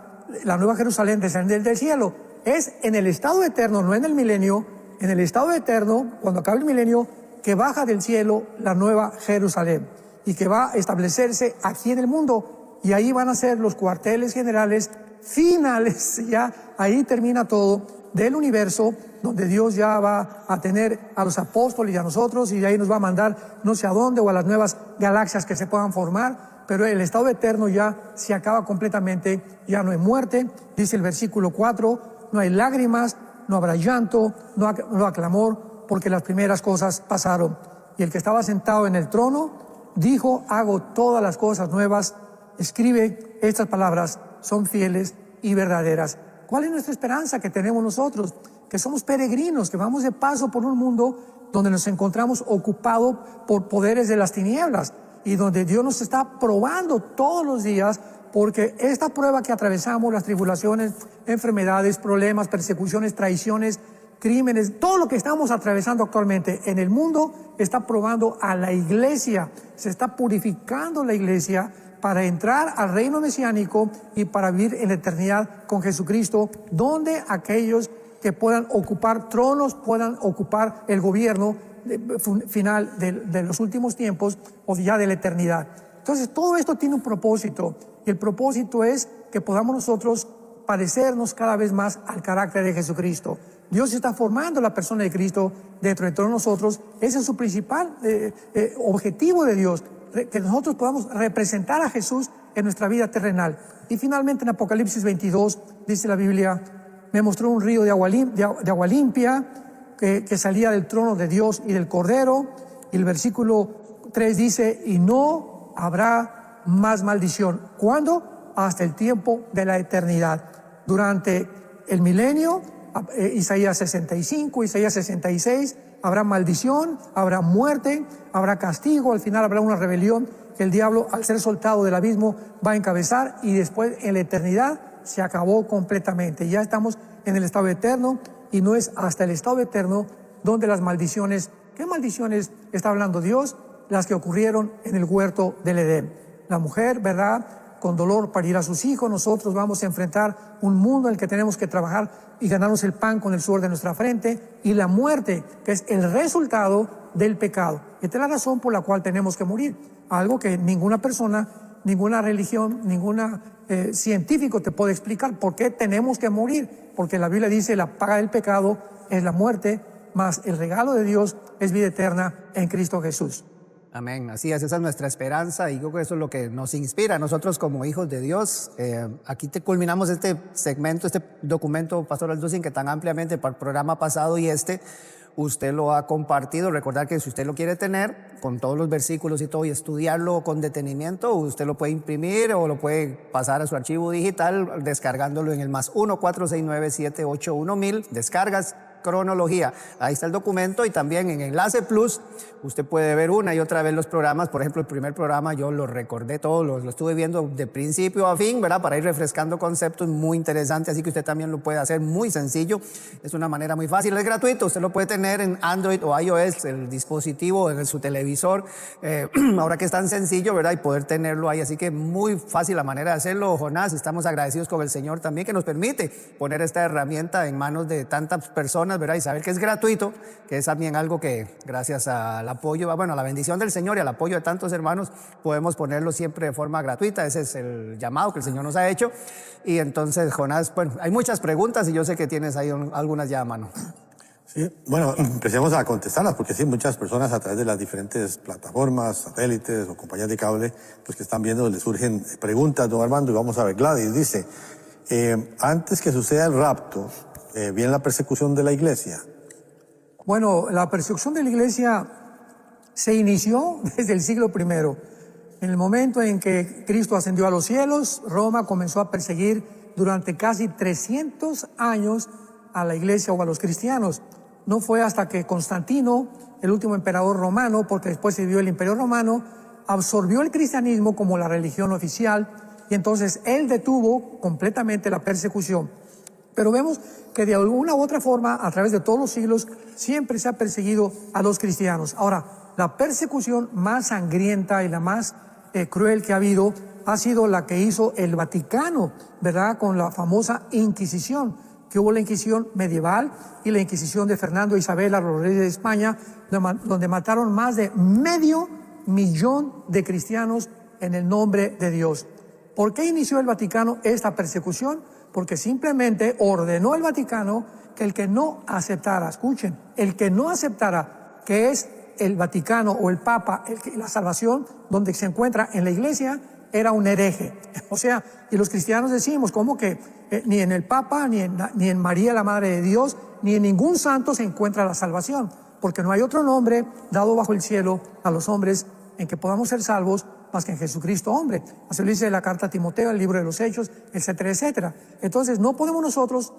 la nueva Jerusalén, descender del cielo. Es en el estado eterno, no en el milenio, en el estado eterno, cuando acabe el milenio, que baja del cielo la nueva Jerusalén y que va a establecerse aquí en el mundo, y ahí van a ser los cuarteles generales finales. Ya ahí termina todo del universo, donde Dios ya va a tener a los apóstoles y a nosotros, y de ahí nos va a mandar no sé a dónde o a las nuevas galaxias que se puedan formar. Pero el estado eterno ya se acaba completamente, ya no hay muerte. Dice el versículo 4, no hay lágrimas, no habrá llanto, no habrá clamor, porque las primeras cosas pasaron. Y el que estaba sentado en el trono dijo: hago todas las cosas nuevas. Escribe estas palabras, son fieles y verdaderas. ¿Cuál es nuestra esperanza que tenemos nosotros? Que somos peregrinos, que vamos de paso por un mundo donde nos encontramos ocupados por poderes de las tinieblas y donde Dios nos está probando todos los días, porque esta prueba que atravesamos, las tribulaciones, enfermedades, problemas, persecuciones, traiciones, crímenes, todo lo que estamos atravesando actualmente en el mundo está probando a la iglesia. Se está purificando la iglesia para entrar al reino mesiánico y para vivir en la eternidad con Jesucristo, donde aquellos que puedan ocupar tronos, puedan ocupar el gobierno final de los últimos tiempos o ya de la eternidad. Entonces todo esto tiene un propósito, y el propósito es que podamos nosotros parecernos cada vez más al carácter de Jesucristo. Dios está formando la persona de Cristo dentro de todos nosotros. Ese es su principal objetivo de Dios, que nosotros podamos representar a Jesús en nuestra vida terrenal. Y finalmente en Apocalipsis 22 dice la Biblia: me mostró un río de agua limpia que salía del trono de Dios y del Cordero. Y el versículo 3 dice: y no habrá más maldición. ¿Cuándo? Hasta el tiempo de la eternidad. Durante el milenio, Isaías 65, Isaías 66, habrá maldición, habrá muerte, habrá castigo, al final habrá una rebelión que el diablo, al ser soltado del abismo, va a encabezar, y después en la eternidad se acabó completamente. Ya estamos en el estado eterno, y no es hasta el estado eterno donde las maldiciones, ¿qué maldiciones está hablando Dios? Las que ocurrieron en el huerto del Edén. La mujer, ¿verdad?, con dolor parirá a sus hijos. Nosotros vamos a enfrentar un mundo en el que tenemos que trabajar y ganarnos el pan con el sudor de nuestra frente, y la muerte, que es el resultado del pecado. Esta es la razón por la cual tenemos que morir, algo que ninguna persona, ninguna religión, ningún científico te puede explicar por qué tenemos que morir, porque la Biblia dice: la paga del pecado es la muerte, mas el regalo de Dios es vida eterna en Cristo Jesús. Amén, así es, esa es nuestra esperanza, y yo creo que eso es lo que nos inspira a nosotros como hijos de Dios. Aquí culminamos este segmento, este documento, Pastor Alducin, que tan ampliamente para el programa pasado y usted lo ha compartido. Recordar que si usted lo quiere tener con todos los versículos y todo, y estudiarlo con detenimiento, usted lo puede imprimir o lo puede pasar a su archivo digital descargándolo en el +1 469-781-1000, descargas cronología. Ahí está el documento, y también en Enlace Plus usted puede ver una y otra vez los programas. Por ejemplo, el primer programa yo lo recordé todo, lo estuve viendo de principio a fin, ¿verdad?, para ir refrescando conceptos, muy interesante, así que usted también lo puede hacer muy sencillo. Es una manera muy fácil, es gratuito, usted lo puede tener en Android o iOS, el dispositivo, en su televisor, ahora que es tan sencillo, ¿verdad?, y poder tenerlo ahí, así que muy fácil la manera de hacerlo. Jonás, estamos agradecidos con el Señor también, que nos permite poner esta herramienta en manos de tantas personas, ¿verdad?, y saber que es gratuito, que es también algo que gracias al apoyo, bueno, a la bendición del Señor y al apoyo de tantos hermanos, podemos ponerlo siempre de forma gratuita. Ese es el llamado que el Señor nos ha hecho. Y entonces, Jonás, bueno, hay muchas preguntas y yo sé que tienes ahí algunas ya a mano. Sí, bueno, empecemos a contestarlas, porque sí, muchas personas a través de las diferentes plataformas, satélites o compañías de cable, pues que están viendo, les surgen preguntas, don Armando, y vamos a ver. Gladys dice: antes que suceda el rapto, ¿viene la persecución de la iglesia? Bueno, la persecución de la iglesia se inició desde el siglo I. En el momento en que Cristo ascendió a los cielos, Roma comenzó a perseguir durante casi 300 años a la iglesia o a los cristianos. No fue hasta que Constantino, el último emperador romano, porque después se dio el Imperio Romano, absorbió el cristianismo como la religión oficial, y entonces él detuvo completamente la persecución. Pero vemos que de alguna u otra forma, a través de todos los siglos, siempre se ha perseguido a los cristianos. Ahora, la persecución más sangrienta y la más cruel que ha habido ha sido la que hizo el Vaticano, ¿verdad?, con la famosa Inquisición, que hubo la Inquisición medieval y la Inquisición de Fernando e Isabela, los reyes de España, donde mataron más de 500,000 de cristianos en el nombre de Dios. ¿Por qué inició el Vaticano esta persecución? Porque simplemente ordenó el Vaticano que el que no aceptara, escuchen, el que no aceptara que es el Vaticano o el Papa la salvación donde se encuentra en la iglesia, era un hereje. O sea, y los cristianos decimos, ¿cómo que ni en el Papa, ni en María, la Madre de Dios, ni en ningún santo se encuentra la salvación? Porque no hay otro nombre dado bajo el cielo a los hombres en que podamos ser salvos más que en Jesucristo hombre. Así lo dice la carta a Timoteo, el libro de los Hechos, etcétera, etcétera. Entonces no podemos nosotros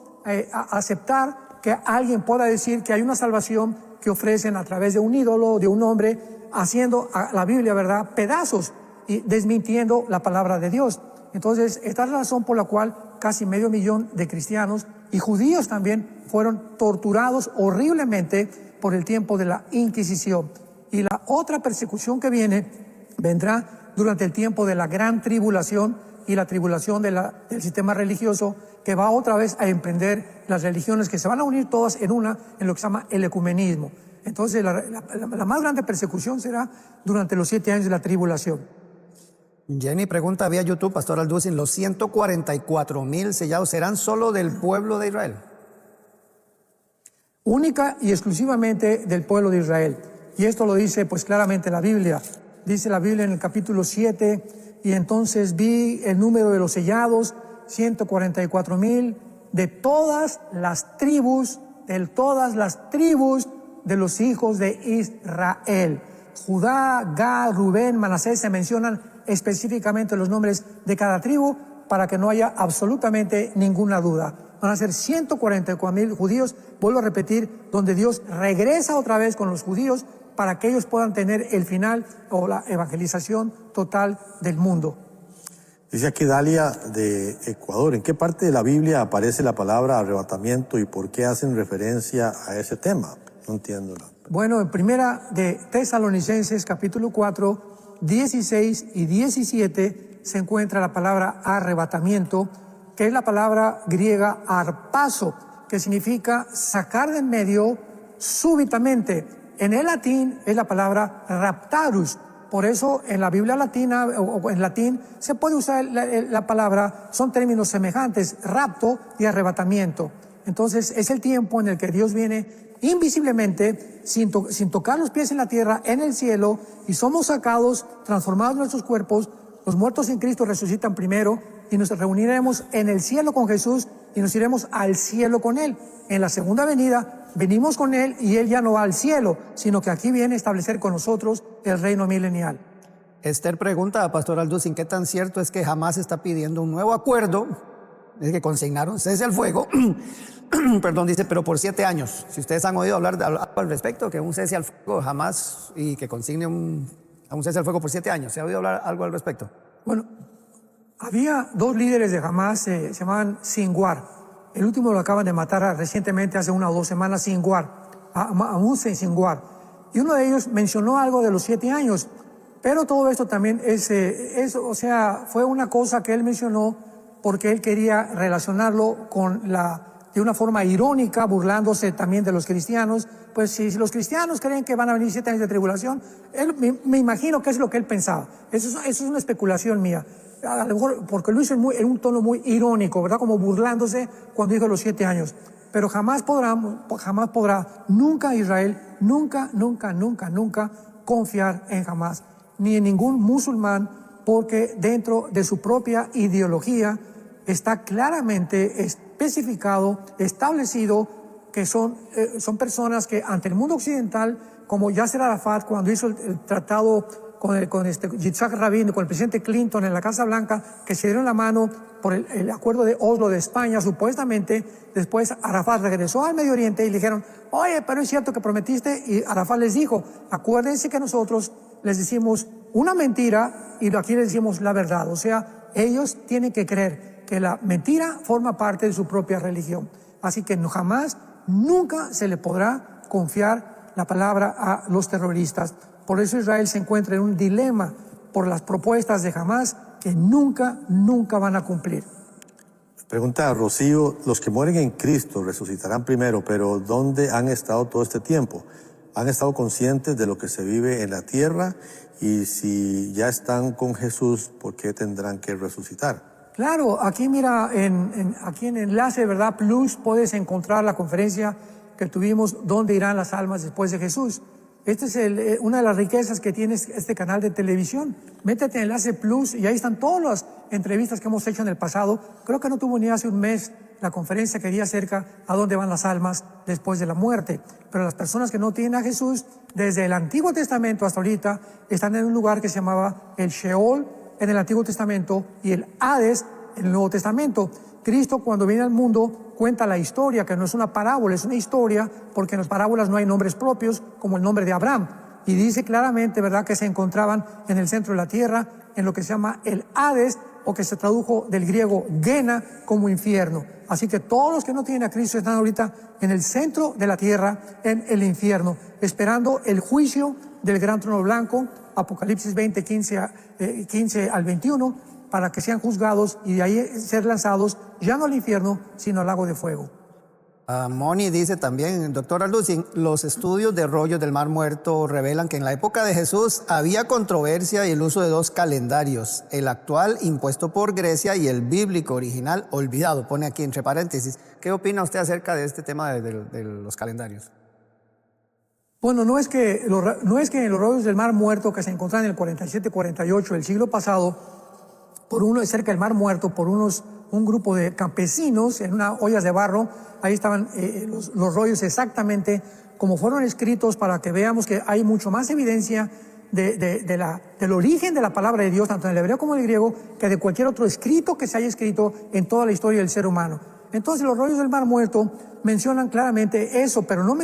aceptar que alguien pueda decir que hay una salvación que ofrecen a través de un ídolo, de un hombre, haciendo a la Biblia, ¿verdad?, pedazos y desmintiendo la palabra de Dios. Entonces, esta es la razón por la cual casi 500,000 de cristianos y judíos también fueron torturados horriblemente por el tiempo de la Inquisición. Y la otra persecución que vendrá durante el tiempo de la gran tribulación y la tribulación del sistema religioso, que va otra vez a emprender las religiones que se van a unir todas en lo que se llama el ecumenismo. Entonces, la más grande persecución será durante los 7 años de la tribulación. Jenny pregunta vía YouTube, Pastor Alducin, ¿los 144,000 sellados serán solo del pueblo de Israel? Única y exclusivamente del pueblo de Israel. Y esto lo dice pues claramente la Biblia. Dice la Biblia en el capítulo 7, y entonces vi el número de los sellados, 144,000 de todas las tribus de los hijos de Israel. Judá, Gad, Rubén, Manasés, se mencionan específicamente los nombres de cada tribu para que no haya absolutamente ninguna duda. Van a ser 144,000 judíos, vuelvo a repetir, donde Dios regresa otra vez con los judíos para que ellos puedan tener el final o la evangelización total del mundo. Dice aquí Dalia de Ecuador, ¿en qué parte de la Biblia aparece la palabra arrebatamiento y por qué hacen referencia a ese tema? No entiendo nada. Bueno, en primera de Tesalonicenses, capítulo 4, 16 y 17, se encuentra la palabra arrebatamiento, que es la palabra griega arpazo, que significa sacar de en medio súbitamente. En el latín es la palabra raptarus. Por eso en la Biblia latina o en latín se puede usar la palabra, son términos semejantes, rapto y arrebatamiento. Entonces es el tiempo en el que Dios viene invisiblemente, sin tocar los pies en la tierra, en el cielo, y somos sacados, transformados nuestros cuerpos. Los muertos en Cristo resucitan primero y nos reuniremos en el cielo con Jesús y nos iremos al cielo con Él. En la segunda venida venimos con Él y Él ya no va al cielo, sino que aquí viene a establecer con nosotros el reino milenial. Esther pregunta a Pastor Alducin, ¿qué tan cierto es que Hamás está pidiendo un nuevo acuerdo? Es que consignaron cese al fuego, perdón, dice, pero por 7 años. Si ustedes han oído hablar al respecto, que un cese al fuego Hamás y que consigne un cese al fuego por 7 años. ¿Se ha oído hablar algo al respecto? Bueno, había 2 líderes de Hamás, se llamaban Sinwar. El último lo acaban de matar recientemente, hace 1 o 2 semanas, Sinwar, a Hussein Sinwar. Y uno de ellos mencionó algo de los 7 años, pero todo esto también fue una cosa que él mencionó porque él quería relacionarlo de una forma irónica, burlándose también de los cristianos. Pues si los cristianos creen que van a venir 7 años de tribulación, me imagino que es lo que él pensaba. Eso es una especulación mía. A lo mejor porque lo hizo en un tono muy irónico, ¿verdad? Como burlándose cuando dijo los 7 años. Pero jamás podrá, nunca Israel, nunca confiar en Hamás, ni en ningún musulmán, porque dentro de su propia ideología está claramente especificado, establecido, que son personas que ante el mundo occidental, como Yasser Arafat cuando hizo el tratado con Yitzhak Rabin, con el presidente Clinton en la Casa Blanca, que se dieron la mano por el acuerdo de Oslo de España, supuestamente. Después Arafat regresó al Medio Oriente y le dijeron, oye, pero es cierto que prometiste, y Arafat les dijo, acuérdense que nosotros les decimos una mentira y aquí les decimos la verdad. O sea, ellos tienen que creer que la mentira forma parte de su propia religión. Así que jamás, nunca se le podrá confiar la palabra a los terroristas. Por eso Israel se encuentra en un dilema por las propuestas de Hamás que nunca van a cumplir. Pregunta a Rocío, los que mueren en Cristo resucitarán primero, pero ¿dónde han estado todo este tiempo? ¿Han estado conscientes de lo que se vive en la tierra? Y si ya están con Jesús, ¿por qué tendrán que resucitar? Claro, aquí mira, aquí en Enlace Verdad Plus puedes encontrar la conferencia que tuvimos, ¿Dónde irán las almas después de Jesús? Esta es una de las riquezas que tiene este canal de televisión. Métete en Enlace Plus y ahí están todas las entrevistas que hemos hecho en el pasado. Creo que no tuvo ni hace un mes la conferencia que di acerca a dónde van las almas después de la muerte. Pero las personas que no tienen a Jesús, desde el Antiguo Testamento hasta ahorita, están en un lugar que se llamaba el Sheol en el Antiguo Testamento y el Hades en el Nuevo Testamento. Cristo, cuando viene al mundo, cuenta la historia, que no es una parábola, es una historia, porque en las parábolas no hay nombres propios, como el nombre de Abraham. Y dice claramente, ¿verdad?, que se encontraban en el centro de la tierra, en lo que se llama el Hades, o que se tradujo del griego Gena como infierno. Así que todos los que no tienen a Cristo están ahorita en el centro de la tierra, en el infierno, esperando el juicio del gran trono blanco, Apocalipsis 20, 15 al 21, para que sean juzgados y de ahí ser lanzados ya no al infierno, sino al lago de fuego. Moni dice también, doctor Alducin, los estudios de rollos del Mar Muerto revelan que en la época de Jesús había controversia y el uso de dos calendarios, el actual impuesto por Grecia y el bíblico original olvidado, pone aquí entre paréntesis. ¿Qué opina usted acerca de este tema de los calendarios? Bueno, no es que en los rollos del Mar Muerto que se encontraban en el 47-48 del siglo pasado, cerca del Mar Muerto, por un grupo de campesinos en unas ollas de barro, ahí estaban los rollos exactamente como fueron escritos, para que veamos que hay mucho más evidencia del origen de la palabra de Dios, tanto en el hebreo como en el griego, que de cualquier otro escrito que se haya escrito en toda la historia del ser humano. Entonces los rollos del Mar Muerto mencionan claramente eso, pero no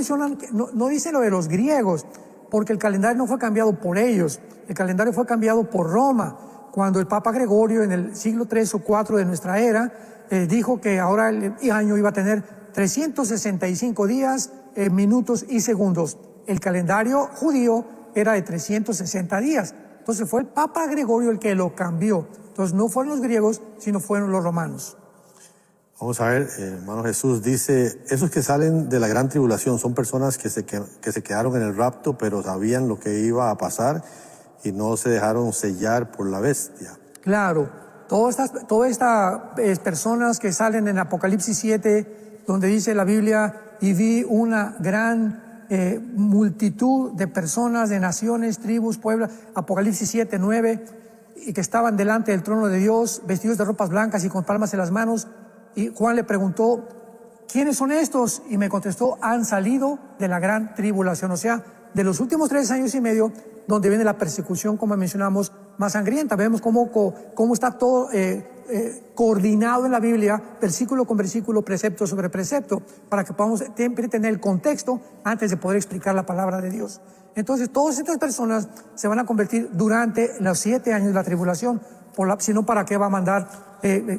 dice lo de los griegos, porque el calendario no fue cambiado por ellos, el calendario fue cambiado por Roma, cuando el Papa Gregorio en el siglo III o IV de nuestra era dijo que ahora el año iba a tener 365 días, minutos y segundos. El calendario judío era de 360 días. Entonces fue el Papa Gregorio el que lo cambió. Entonces no fueron los griegos, sino fueron los romanos. Vamos a ver, hermano Jesús dice, esos que salen de la gran tribulación son personas que se quedaron en el rapto, pero sabían lo que iba a pasar y no se dejaron sellar por la bestia. Claro, todas estas personas que salen en Apocalipsis 7, donde dice la Biblia, y vi una gran multitud de personas, de naciones, tribus, pueblos, Apocalipsis 7, 9, y que estaban delante del trono de Dios, vestidos de ropas blancas y con palmas en las manos, y Juan le preguntó, ¿quiénes son estos? Y me contestó, han salido de la gran tribulación, o sea, de los últimos 3 años y medio, donde viene la persecución, como mencionamos, más sangrienta. Vemos cómo está todo coordinado en la Biblia, versículo con versículo, precepto sobre precepto, para que podamos siempre tener el contexto antes de poder explicar la palabra de Dios. Entonces, todas estas personas se van a convertir durante los 7 años de la tribulación, sino para qué va a mandar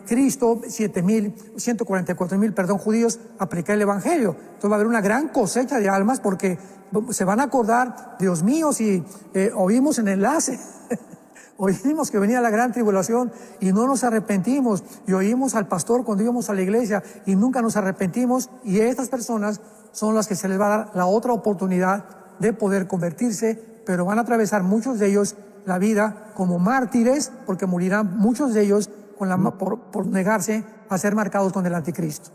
Cristo 144,000 judíos a predicar el evangelio. Entonces va a haber una gran cosecha de almas, porque se van a acordar, Dios mío, si oímos en Enlace, oímos que venía la gran tribulación y no nos arrepentimos, y oímos al pastor cuando íbamos a la iglesia y nunca nos arrepentimos, y estas personas son las que se les va a dar la otra oportunidad de poder convertirse, pero van a atravesar muchos de ellos la vida como mártires, porque morirán muchos de ellos por negarse a ser marcados con el anticristo.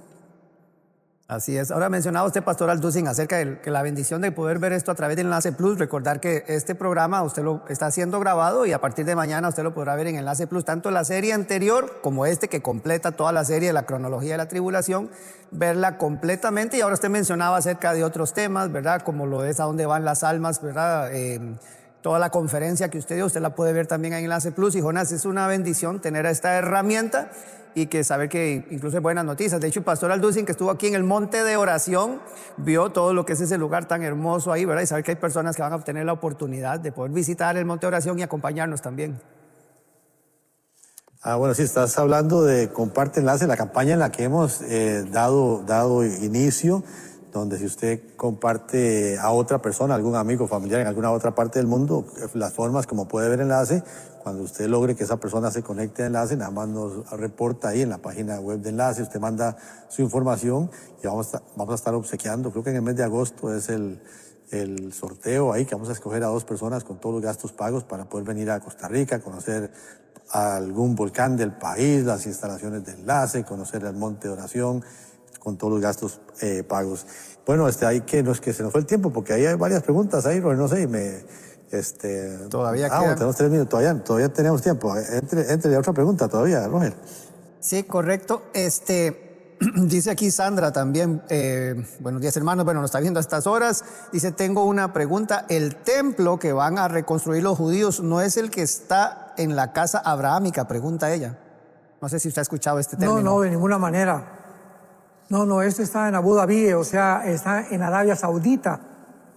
Así es. Ahora mencionaba usted, pastor Alducin, acerca de que la bendición de poder ver esto a través de Enlace Plus. Recordar que este programa usted lo está siendo grabado y a partir de mañana usted lo podrá ver en Enlace Plus, tanto la serie anterior como este que completa toda la serie de la cronología de la tribulación, verla completamente. Y ahora usted mencionaba acerca de otros temas, ¿verdad? Como lo es a dónde van las almas, ¿verdad? Toda la conferencia que usted dio, usted la puede ver también en Enlace Plus. Y Jonás, es una bendición tener esta herramienta y que saber que incluso hay buenas noticias. De hecho, el pastor Alducin, que estuvo aquí en el Monte de Oración, vio todo lo que es ese lugar tan hermoso ahí, ¿verdad? Y saber que hay personas que van a obtener la oportunidad de poder visitar el Monte de Oración y acompañarnos también. Bueno, sí, estás hablando de Comparte Enlace, la campaña en la que hemos dado inicio, donde si usted comparte a otra persona, algún amigo, familiar en alguna otra parte del mundo, las formas como puede ver Enlace, cuando usted logre que esa persona se conecte a Enlace, nada más nos reporta ahí en la página web de Enlace, usted manda su información y vamos a estar obsequiando, creo que en el mes de agosto es el sorteo ahí, que vamos a escoger a 2 personas con todos los gastos pagos para poder venir a Costa Rica, conocer algún volcán del país, las instalaciones de Enlace, conocer el Monte de Oración, con todos los gastos pagos. Bueno, hay que, no es que se nos fue el tiempo, porque ahí hay varias preguntas ahí, Roger, no sé, Todavía queda. bueno, tenemos 3 minutos, todavía tenemos tiempo. Entre otra pregunta todavía, Roger. Sí, correcto. Dice aquí Sandra también, buenos días hermanos, bueno, nos está viendo a estas horas. Dice, tengo una pregunta, ¿el templo que van a reconstruir los judíos no es el que está en la casa abrahámica? Pregunta ella. No sé si usted ha escuchado este término. No, de ninguna manera. No, esto está en Abu Dhabi, o sea, está en Arabia Saudita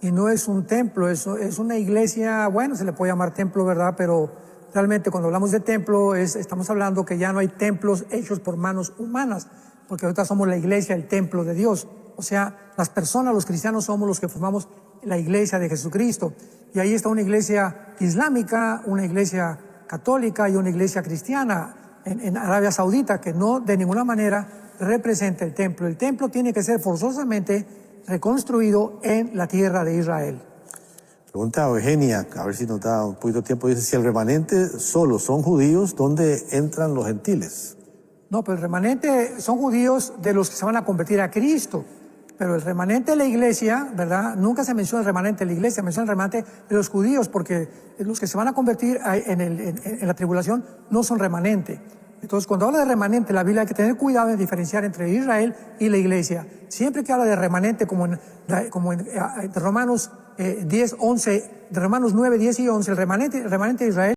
y no es un templo, es una iglesia, bueno, se le puede llamar templo, ¿verdad? Pero realmente cuando hablamos de templo estamos hablando que ya no hay templos hechos por manos humanas, porque ahorita somos la iglesia, el templo de Dios. O sea, las personas, los cristianos somos los que formamos la iglesia de Jesucristo. Y ahí está una iglesia islámica, una iglesia católica y una iglesia cristiana en Arabia Saudita, que no de ninguna manera representa el templo. El templo tiene que ser forzosamente reconstruido en la tierra de Israel. Pregunta a Eugenia, a ver si nos da un poquito de tiempo. Dice, si el remanente solo son judíos, ¿dónde entran los gentiles? No, pero el remanente son judíos de los que se van a convertir a Cristo. Pero el remanente de la iglesia, ¿verdad? Nunca se menciona el remanente de la iglesia, se menciona el remanente de los judíos, porque los que se van a convertir en la tribulación no son remanente. Entonces, cuando habla de remanente, la Biblia hay que tener cuidado en diferenciar entre Israel y la iglesia. Siempre que habla de remanente, como en Romanos 10, 11, de Romanos 9, 10 y 11, el remanente de Israel